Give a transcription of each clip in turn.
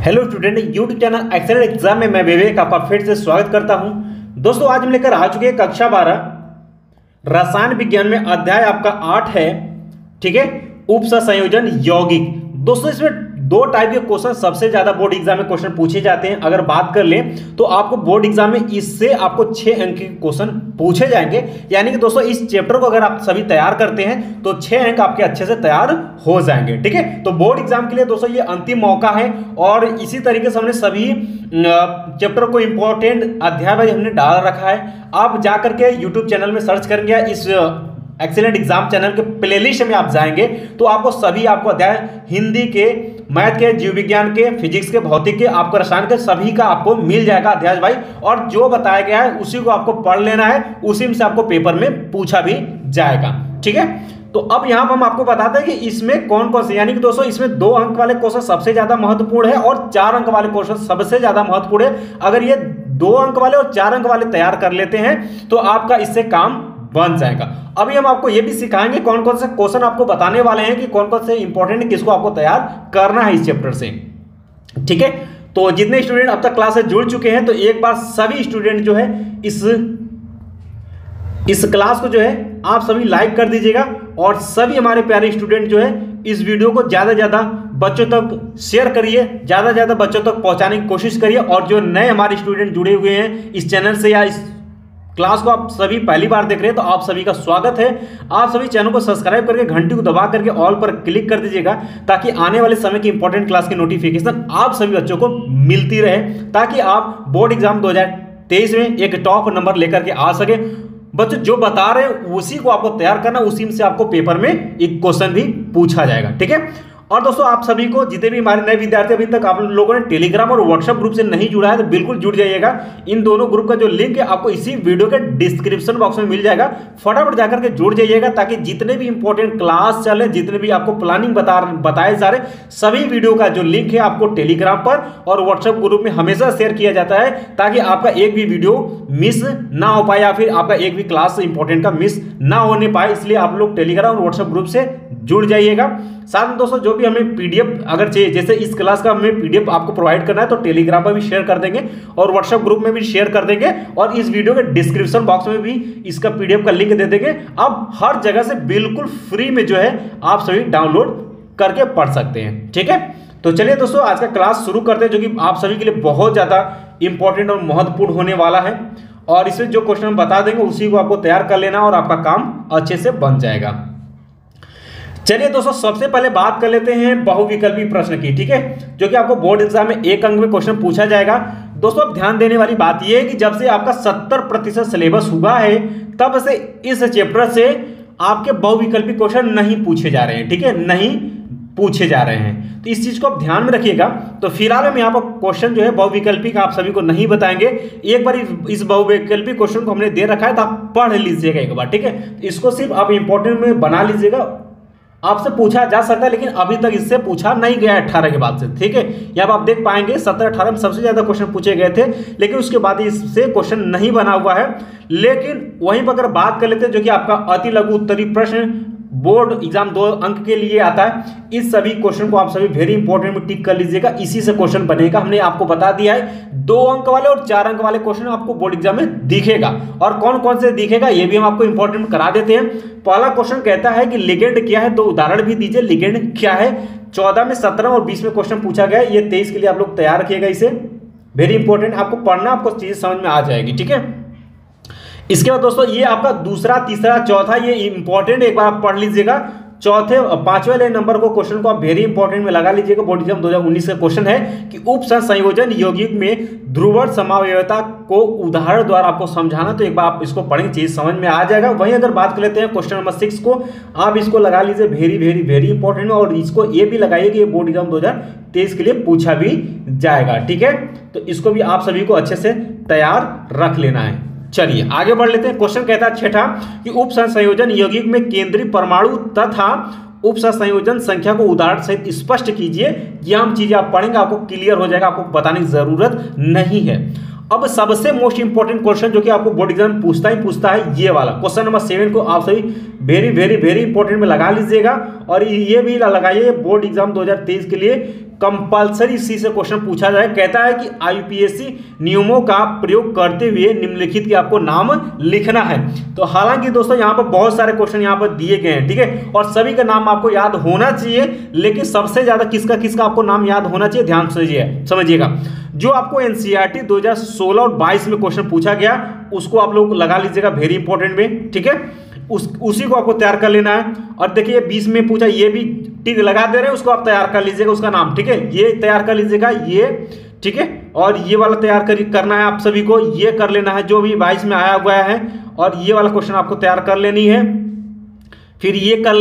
Hello student, YouTube channel excellent exam में मैं विवेक आपका फिर से स्वागत करता हूं। दोस्तों आज हम लेकर आ चुके हैं कक्षा 12 रसायन विज्ञान में अध्याय आपका 8 है। ठीक है, उपसंयोजन यौगिक। दोस्तों इसमें दो टाइप के क्वेश्चन सबसे ज्यादा बोर्ड एग्जाम में क्वेश्चन पूछे जाते हैं। अगर बात कर लें तो आपको बोर्ड एग्जाम में इससे आपको 6 अंक के क्वेश्चन पूछे जाएंगे। यानी कि दोस्तों इस चैप्टर को अगर आप सभी तैयार करते हैं तो 6 अंक आपके अच्छे से तैयार हो जाएंगे। ठीक है, तो बोर्ड एग्जाम के लिए दोस्तों ये अंतिम मौका है और इसी तरीके से हमने सभी चैप्टर को इंपॉर्टेंट अध्याय भाई हमने डाल रखा है। आप जाकर के यूट्यूब चैनल में सर्च करेंगे, इस एक्सीलेंट एग्जाम चैनल के प्लेलिस्ट में आप जाएंगे तो आपको सभी आपको अध्याय हिंदी के, मैथ के, जीव विज्ञान के, फिजिक्स के, भौतिक के, आपको रसायन के सभी का आपको मिल जाएगा अध्याय भाई। और जो बताया गया है उसी को आपको पढ़ लेना है, उसी में से आपको पेपर में पूछा भी जाएगा। ठीक है, तो अब यहां पर हम आपको बताते हैं कि इसमें कौन कौन से, यानी कि दोस्तों इसमें 2 अंक वाले क्वेश्चन सबसे ज्यादा महत्वपूर्ण है और 4 अंक वाले क्वेश्चन सबसे ज्यादा महत्वपूर्ण है। अगर ये 2 अंक वाले और 4 अंक वाले तैयार कर लेते हैं तो आपका इससे काम बन जाएगा। अभी हम आपको यह भी सिखाएंगे कौन कौन से क्वेश्चन आपको बताने वाले हैं कि कौन कौन से इंपॉर्टेंट है, किसको आपको तैयार करना है इस चैप्टर से। ठीक है, तो जितने स्टूडेंट अब तक क्लास से जुड़ चुके हैं तो एक बार सभी स्टूडेंट जो है इस क्लास को जो है आप सभी लाइक कर दीजिएगा और सभी हमारे प्यारे स्टूडेंट जो है इस वीडियो को ज्यादा से ज्यादा बच्चों तक शेयर करिए, ज्यादा से ज्यादा बच्चों तक पहुंचाने की कोशिश करिए। और जो नए हमारे स्टूडेंट जुड़े हुए हैं इस चैनल से या इस क्लास को आप सभी पहली बार देख रहे हैं तो आप सभी का स्वागत है। आप सभी चैनल को सब्सक्राइब करके घंटी को दबा करके ऑल पर क्लिक कर दीजिएगा ताकि आने वाले समय की इंपॉर्टेंट क्लास की नोटिफिकेशन आप सभी बच्चों को मिलती रहे, ताकि आप बोर्ड एग्जाम 2023 में एक टॉप नंबर लेकर के आ सके। बच्चों जो बता रहे हैं उसी को आपको तैयार करना, उसी में से आपको पेपर में एक क्वेश्चन भी पूछा जाएगा। ठीक है, और दोस्तों आप सभी को जितने भी हमारे नए विद्यार्थी अभी तक आप लोगों ने टेलीग्राम और व्हाट्सएप ग्रुप से नहीं जुड़ा है तो बिल्कुल जुड़ जाइएगा। इन दोनों ग्रुप का जो लिंक है आपको इसी वीडियो के डिस्क्रिप्शन बॉक्स में मिल जाएगा। फटाफट जाकर के जुड़ जाइएगा ताकि जितने भी इंपॉर्टेंट क्लास चले, जितने भी आपको प्लानिंग बताए जा रहे सभी वीडियो का जो लिंक है आपको टेलीग्राम पर और व्हाट्सएप ग्रुप में हमेशा शेयर किया जाता है ताकि आपका एक भी वीडियो मिस ना हो पाए या फिर आपका एक भी क्लास इंपॉर्टेंट का मिस ना होने पाए। इसलिए आप लोग टेलीग्राम और व्हाट्सएप ग्रुप से जुड़ जाइएगा। साथ में दोस्तों जो भी हमें पीडीएफ अगर चाहिए, जैसे इस क्लास का हमें पीडीएफ आपको प्रोवाइड करना है तो टेलीग्राम पर भी शेयर कर देंगे और व्हाट्सएप ग्रुप में भी शेयर कर देंगे और इस वीडियो के डिस्क्रिप्शन बॉक्स में भी इसका पीडीएफ का लिंक दे देंगे। अब हर जगह से बिल्कुल फ्री में जो है आप सभी डाउनलोड करके पढ़ सकते हैं। ठीक है, तो चलिए दोस्तों आज का क्लास शुरू करते हैं जो कि आप सभी के लिए बहुत ज्यादा इंपॉर्टेंट और महत्वपूर्ण होने वाला है। और इसमें जो क्वेश्चन हम बता देंगे उसी को आपको तैयार कर लेना और आपका काम अच्छे से बन जाएगा। चलिए दोस्तों सबसे पहले बात कर लेते हैं बहुविकल्पी प्रश्न की। ठीक है, जो कि आपको बोर्ड एग्जाम में 1 अंक में क्वेश्चन पूछा जाएगा। दोस्तों अब ध्यान देने वाली बात यह है कि जब से आपका 70% सिलेबस हुआ है तब से इस चैप्टर से आपके बहुविकल्पी क्वेश्चन नहीं पूछे जा रहे हैं। ठीक है, नहीं पूछे जा रहे हैं, तो इस चीज को आप ध्यान में रखिएगा। तो फिलहाल हम यहाँ पर क्वेश्चन जो है बहुविकल्पी का आप सभी को नहीं बताएंगे। एक बार इस बहुविकल्पी क्वेश्चन को हमने दे रखा है तो आप पढ़ लीजिएगा एक बार। ठीक है, इसको सिर्फ आप इंपॉर्टेंट में बना लीजिएगा। आपसे पूछा जा सकता है लेकिन अभी तक इससे पूछा नहीं गया 18 के बाद से। ठीक है, यहाँ पर आप देख पाएंगे 17-18 में सबसे ज्यादा क्वेश्चन पूछे गए थे लेकिन उसके बाद इससे क्वेश्चन नहीं बना हुआ है। लेकिन वहीं पर अगर बात कर लेते हैं जो कि आपका अति लघु उत्तरीय प्रश्न बोर्ड एग्जाम 2 अंक के लिए आता है, इस सभी क्वेश्चन को आप सभी वेरी इंपॉर्टेंट में टिक कर लीजिएगा। इसी से क्वेश्चन बनेगा। हमने आपको बता दिया है 2 अंक वाले और 4 अंक वाले क्वेश्चन आपको बोर्ड एग्जाम में दिखेगा और कौन कौन से दिखेगा ये भी हम आपको इंपॉर्टेंट करा देते हैं। पहला क्वेश्चन कहता है कि लिगेंड क्या है, तो उदाहरण भी दीजिए लिगेंड क्या है। 14 में 17 और 20 में क्वेश्चन पूछा गया है। ये 23 के लिए आप लोग तैयार रखिएगा। इसे वेरी इंपॉर्टेंट आपको पढ़ना, आपको चीज समझ में आ जाएगी। ठीक है, इसके बाद दोस्तों ये आपका दूसरा, तीसरा, चौथा ये इंपॉर्टेंट एक बार आप पढ़ लीजिएगा। चौथे 5वें नंबर को क्वेश्चन को आप वेरी इंपॉर्टेंट में लगा लीजिएगा। बोर्ड एग्जाम 2019 का क्वेश्चन है कि उपसंयोजन यौगिक में ध्रुवण समावयवता को उदाहरण द्वारा आपको समझाना। तो एक बार आप इसको पढ़ेंगे, चीज समझ में आ जाएगा। वहीं अगर बात कर लेते हैं क्वेश्चन नंबर 6 को, आप इसको लगा लीजिए वेरी वेरी वेरी इंपॉर्टेंट में और इसको ये भी लगाइए कि ये बोर्ड एग्जाम 2023 के लिए पूछा भी जाएगा। ठीक है, तो इसको भी आप सभी को अच्छे से तैयार रख लेना है। चलिए आगे बढ़ लेते हैं। क्वेश्चन कहता है 6ठा कि उपसंयोजन यौगिक में केंद्रीय परमाणु तथा उपसंयोजन संख्या को उदाहरण सहित स्पष्ट कीजिए। ये हम चीजें आप पढ़ेंगे आपको क्लियर हो जाएगा, आपको बताने की जरूरत नहीं है। अब सबसे मोस्ट इंपॉर्टेंट क्वेश्चन जो कि आपको बोर्ड एग्जाम पूछता है ये वाला क्वेश्चन नंबर 7 को आप सभी वेरी वेरी वेरी इंपॉर्टेंट में लगा लीजिएगा और ये भी लगाइए बोर्ड एग्जाम 2023 के लिए कंपल्सरी सी से क्वेश्चन पूछा जाए। कहता है कि यूपीएससी नियमों का प्रयोग करते हुए निम्नलिखित के आपको नाम लिखना है। तो हालांकि दोस्तों यहाँ पर बहुत सारे क्वेश्चन यहाँ पर दिए गए हैं, ठीक है, और सभी का नाम आपको याद होना चाहिए, लेकिन सबसे ज्यादा किसका किसका आपको नाम याद होना चाहिए, ध्यान से समझिएगा। जो आपको एनसीईआरटी 2016 और 22 में क्वेश्चन पूछा गया उसको आप लोग लगा लीजिएगा वेरी इंपॉर्टेंट में, ठीक है, उसी को आपको तैयार कर लेना है। और देखिए 20 में पूछा, ये भी टिक लगा दे रहे हैं, उसको आप तैयार कर लीजिएगा उसका नाम, ठीक है, ये तैयार कर लीजिएगा ये, ठीक है, और ये वाला तैयार करना है आप सभी को, ये कर लेना है जो भी 22 में आया हुआ है, और ये वाला क्वेश्चन आपको तैयार कर लेनी है। फिर ये कर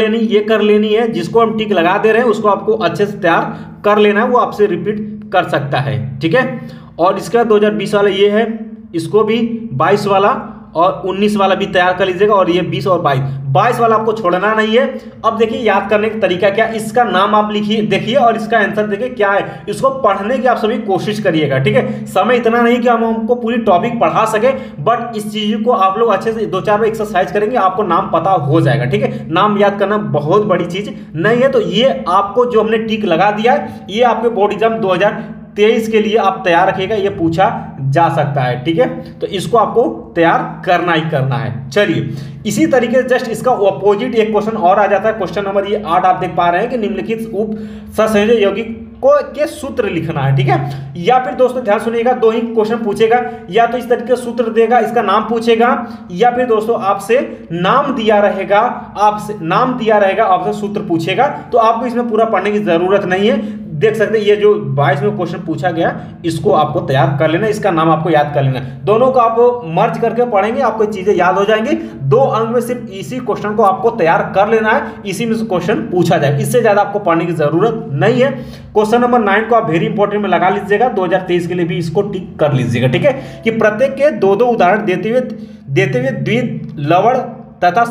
लेनी है, जिसको हम टिक लगा दे रहे हैं उसको आपको अच्छे से तैयार कर लेना है, वो आपसे रिपीट कर सकता है, ठीक है। और इसके बाद 2020 वाला ये है, इसको भी 22 वाला और 19 वाला भी तैयार कर लीजिएगा, और ये 20 और 22 वाला आपको छोड़ना नहीं है। अब देखिए याद करने का तरीका क्या, इसका नाम आप लिखिए, देखिए, और इसका आंसर देखिए क्या है, इसको पढ़ने की आप सभी कोशिश करिएगा, ठीक है। समय इतना नहीं कि हम हमको पूरी टॉपिक पढ़ा सके, बट इस चीज को आप लोग अच्छे से 2-4 बार एक्सरसाइज करेंगे, आपको नाम पता हो जाएगा, ठीक है। नाम याद करना बहुत बड़ी चीज नहीं है। तो ये आपको जो हमने टिक लगा दिया है, ये आपके बोर्ड एग्जाम 2023 के लिए आप तैयार रखिएगा, ये पूछा जा सकता है, ठीक है। तो इसको आपको तैयार करना ही करना है। चलिए इसी तरीके से जस्ट इसका ऑपोजिट एक क्वेश्चन और आ जाता है, क्वेश्चन नंबर ये 8 आप देख पा रहे हैं कि निम्नलिखित उप सहसंयोजक यौगिक को के सूत्र लिखना है, ठीक है। या फिर दोस्तों ध्यान सुनिएगा, दो ही क्वेश्चन पूछेगा, या तो इस तरीके से सूत्र देगा, इसका नाम पूछेगा, या फिर दोस्तों आपसे नाम दिया रहेगा, आपसे सूत्र पूछेगा। तो आपको इसमें पूरा पढ़ने की जरूरत नहीं है, देख सकते हैं ये जो 22 में क्वेश्चन पूछा गया इसको आपको तैयार कर लेना, इसका नाम आपको याद कर लेना। दोनों को आप मर्ज करके पढ़ेंगे, आपको चीजें याद हो जाएंगी। 2 अंक में सिर्फ इसी क्वेश्चन को आपको तैयार कर लेना है, इसी में से क्वेश्चन पूछा जाए, इससे ज्यादा आपको पढ़ने की जरूरत नहीं है। क्वेश्चन नंबर 9 को आप वेरी इंपॉर्टेंट में लगा लीजिएगा, 2023 के लिए भी इसको टिक कर लीजिएगा, ठीक है, कि प्रत्येक के 2-2 उदाहरण देते हुए द्विक लवण तथा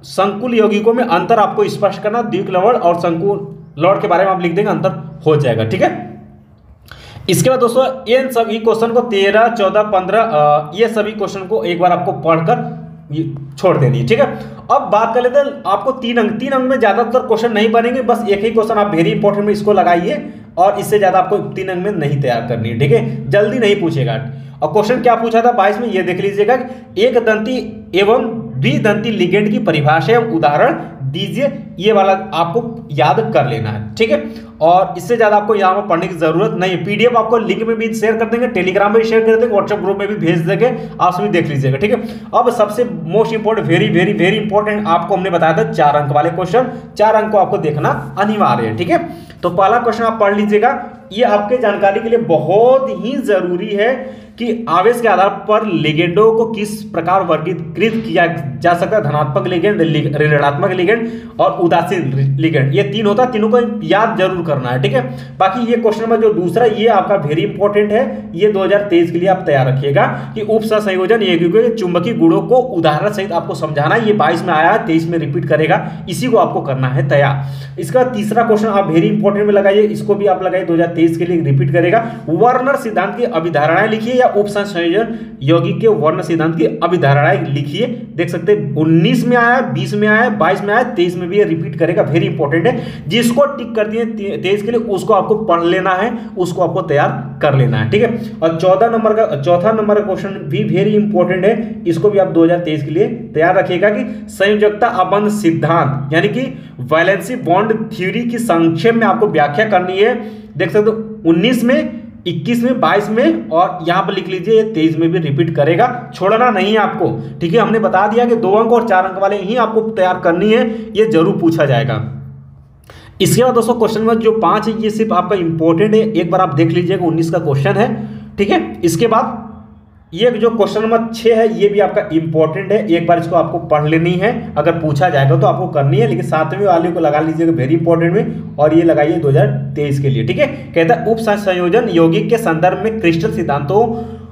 संकुल यौगिकों में अंतर आपको स्पष्ट करना। द्विक लवण और संकुल लवण के बारे में आप लिख देंगे, अंतर हो जाएगा, ठीक है। इसके बाद दोस्तों इन सभी क्वेश्चन को 13, 14, 15 ये सभी क्वेश्चन को एक बार आपको पढ़कर छोड़ देनी है, ठीक है। अब बात कर लेते हैं, आपको 3 अंक में ज्यादातर क्वेश्चन नहीं बनेंगे, बस एक ही क्वेश्चन आप वेरी इंपॉर्टेंट में इसको लगाइए, और इससे ज्यादा आपको 3 अंक में नहीं तैयार करनी है, ठीक है, जल्दी नहीं पूछेगा। और क्वेश्चन क्या पूछा था 22 में, ये देख लीजिएगा, एक दंती एवं द्विदंती लिगेंड की परिभाषा एवं उदाहरण दीजिए, ये वाला आपको याद कर लेना है, ठीक है। और इससे ज्यादा आपको यहाँ पर पढ़ने की जरूरत नहीं है। पीडीएफ आपको लिंक में भी शेयर कर देंगे, टेलीग्राम में भी शेयर कर देंगे, व्हाट्सएप ग्रुप में भी भेज देंगे, आप सभी देख लीजिएगा, ठीक है। अब सबसे most important, very very very important, आपको हमने बताया था 4 अंक वाले क्वेश्चन, 4 अंक को आपको देखना अनिवार्य है, ठीक है। तो पहला क्वेश्चन आप पढ़ लीजिएगा, ये आपके जानकारी के लिए बहुत ही जरूरी है कि आवेश के आधार पर लिगेंडों को किस प्रकार वर्गीकृत किया जा सकता है, धनात्मक लिगेंड, ऋणात्मक लिगेंड और उदासीन लिगेंड, ये 3 होता है, तीनों को याद जरूर करना है, ठीक है। बाकी ये क्वेश्चन नंबर जो दूसरा, ये आपका वेरी इंपॉर्टेंट है, ये 2023 के लिए आप तैयार रखिएगा कि उप सहसंयोजन यौगिकों के चुंबकीय गुणों को उदाहरण सहित आपको समझाना है। ये 22 में आया है, 23 में रिपीट करेगा, इसी को आपको करना है तैयार। इसका तीसरा क्वेश्चन आप वेरी इंपॉर्टेंट में लगाइए, इसको भी आप लगाइए, 2023 के लिए रिपीट करेगा। वर्नर सिद्धांत की अभिधारणाएं लिखिए, या उप सहसंयोजन यौगिक के वर्नर सिद्धांत की अभिधारणाएं लिखिए। देख सकते हैं 19 में आया, 20 में आया, 22 में आया, 23 में भी रिपीट करेगा, वेरी इंपॉर्टेंट है। जिसको टिक कर दिए 23 के लिए, उसको आपको पढ़ लेना है, उसको आपको तैयार कर लेना है, ठीक है। और चौथा नंबर का क्वेश्चन भी वेरी इंपॉर्टेंट है, इसको भी आप 2023 के लिए तैयार रखिएगा कि संयोजकता अबंध सिद्धांत यानी कि वैलेंसी बॉन्ड थ्योरी की संक्षेप में आपको व्याख्या करनी है। देख सकते हो 19 में, 21 में, 22 में, और यहां पर लिख लीजिए 23 में भी रिपीट करेगा, छोड़ना नहीं है आपको, ठीक है। हमने बता दिया कि 2 अंक और 4 अंक वाले ही आपको तैयार करनी है, ये जरूर पूछा जाएगा। इसके बाद दोस्तों क्वेश्चन नंबर जो 5 है, ये सिर्फ आपका इंपॉर्टेंट है, एक बार आप देख लीजिएगा, 19 का क्वेश्चन है, ठीक है। इसके बाद ये जो क्वेश्चन नंबर 6 है, ये भी आपका इंपॉर्टेंट है, एक बार इसको आपको पढ़ लेनी है, अगर पूछा जाएगा तो आपको करनी है, लेकिन 7वें वाले को लगा लीजिएगा वेरी इंपॉर्टेंट में, और ये लगाइए 2023 के लिए, ठीक है। कहता है उप संयोजन यौगिक के संदर्भ में क्रिस्टल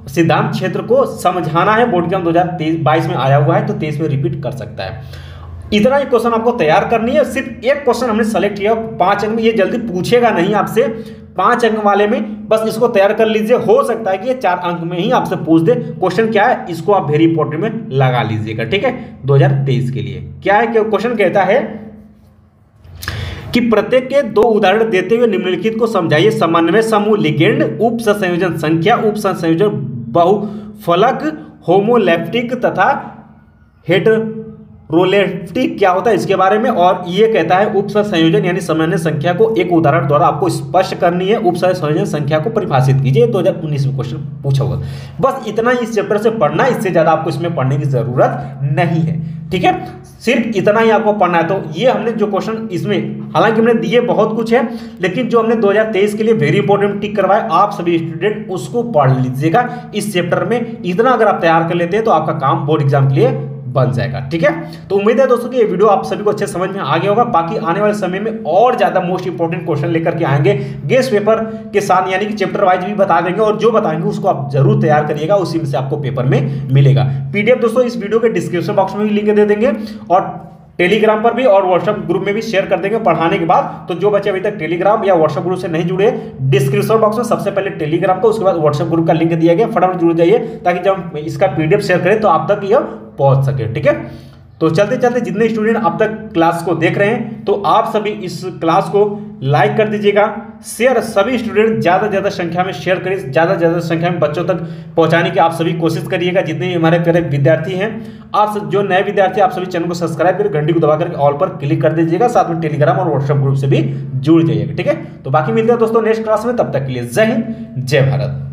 सिद्धांत क्षेत्र को समझाना है। बोर्ड एग्जाम 2022 में आया हुआ है, तो 23 में रिपीट कर सकता है। इतना ही क्वेश्चन आपको तैयार करनी है, सिर्फ एक क्वेश्चन हमने सेलेक्ट किया 5 अंक में, ये जल्दी पूछेगा नहीं आपसे, 5 अंक वाले में बस इसको तैयार कर लीजिए, हो सकता है कि ये 4 अंक में ही आपसे पूछ दे। क्वेश्चन क्या है, इसको आप वेरी इंपॉर्टेंट में लगा लीजिएगा, ठीक है, 2023 के लिए। क्या है कि क्वेश्चन कहता है कि प्रत्येक के 2 उदाहरण देते हुए निम्नलिखित को समझाइए। समन्वय समूह लिगेंड, उप सहसंयोजन संख्या, उप सहसंयोजन बहुफलक, होमोलैप्टिक तथा हेटेरोलैप्टिक क्या होता है इसके बारे में। और ये कहता है उप सहसंयोजन यानी समन्वय संख्या को एक उदाहरण द्वारा आपको स्पष्ट करनी है। उप सहसंयोजन संख्या को परिभाषित कीजिए। 2019 में क्वेश्चन पूछा होगा। बस इतना ही इस चैप्टर से पढ़ना, इससे ज्यादा आपको इसमें पढ़ने की जरूरत नहीं है। ठीक है, सिर्फ इतना ही आपको पढ़ना है। तो ये हमने जो क्वेश्चन इसमें, हालांकि हमने दिए बहुत कुछ है, लेकिन जो हमने 2023 के लिए वेरी इंपॉर्टेंट टिक करवाए, आप सभी स्टूडेंट उसको पढ़ लीजिएगा इस चैप्टर में। इतना अगर आप तैयार कर लेते हैं तो आपका काम बोर्ड एग्जाम के लिए बन जाएगा। ठीक है, तो उम्मीद है दोस्तों कि ये वीडियो आप सभी को अच्छे समझ में आ गया होगा। बाकी आने वाले समय में और ज्यादा मोस्ट इंपोर्टेंट क्वेश्चन लेकर के आएंगे गेस्ट पेपर के साथ, यानी कि चैप्टर वाइज भी बता देंगे, और जो बताएंगे उसको आप जरूर तैयार करिएगा, उसी में से आपको पेपर में मिलेगा। पीडीएफ दोस्तों इस वीडियो के डिस्क्रिप्शन बॉक्स में भी लिंक दे देंगे, और टेलीग्राम पर भी और व्हाट्सएप ग्रुप में भी शेयर कर देंगे पढ़ाने के बाद। तो जो बच्चे अभी तक टेलीग्राम या व्हाट्सएप ग्रुप से नहीं जुड़े, डिस्क्रिप्शन बॉक्स में सबसे पहले टेलीग्राम का, उसके बाद व्हाट्सएप ग्रुप का लिंक दिया गया, फटाफट जुड़ जाइए ताकि जब इसका पीडीएफ शेयर करें तो आप तक यह पहुंच सके। ठीक है, तो चलते चलते जितने स्टूडेंट अब तक क्लास को देख रहे हैं, तो आप सभी इस क्लास को लाइक कर दीजिएगा, शेयर सभी स्टूडेंट ज़्यादा से ज़्यादा संख्या में शेयर करिए, ज़्यादा से ज़्यादा संख्या में बच्चों तक पहुंचाने की आप सभी कोशिश करिएगा। जितने भी हमारे प्यारे विद्यार्थी हैं, आप जो नए विद्यार्थी, आप सभी चैनल को सब्सक्राइब करके घंटी को दबा करके ऑल पर क्लिक कर दीजिएगा, साथ में टेलीग्राम और व्हाट्सएप ग्रुप से भी जुड़ जाइएगा। ठीक है, तो बाकी मिलते हैं दोस्तों नेक्स्ट क्लास में, तब तक के लिए जय हिंद, जय भारत।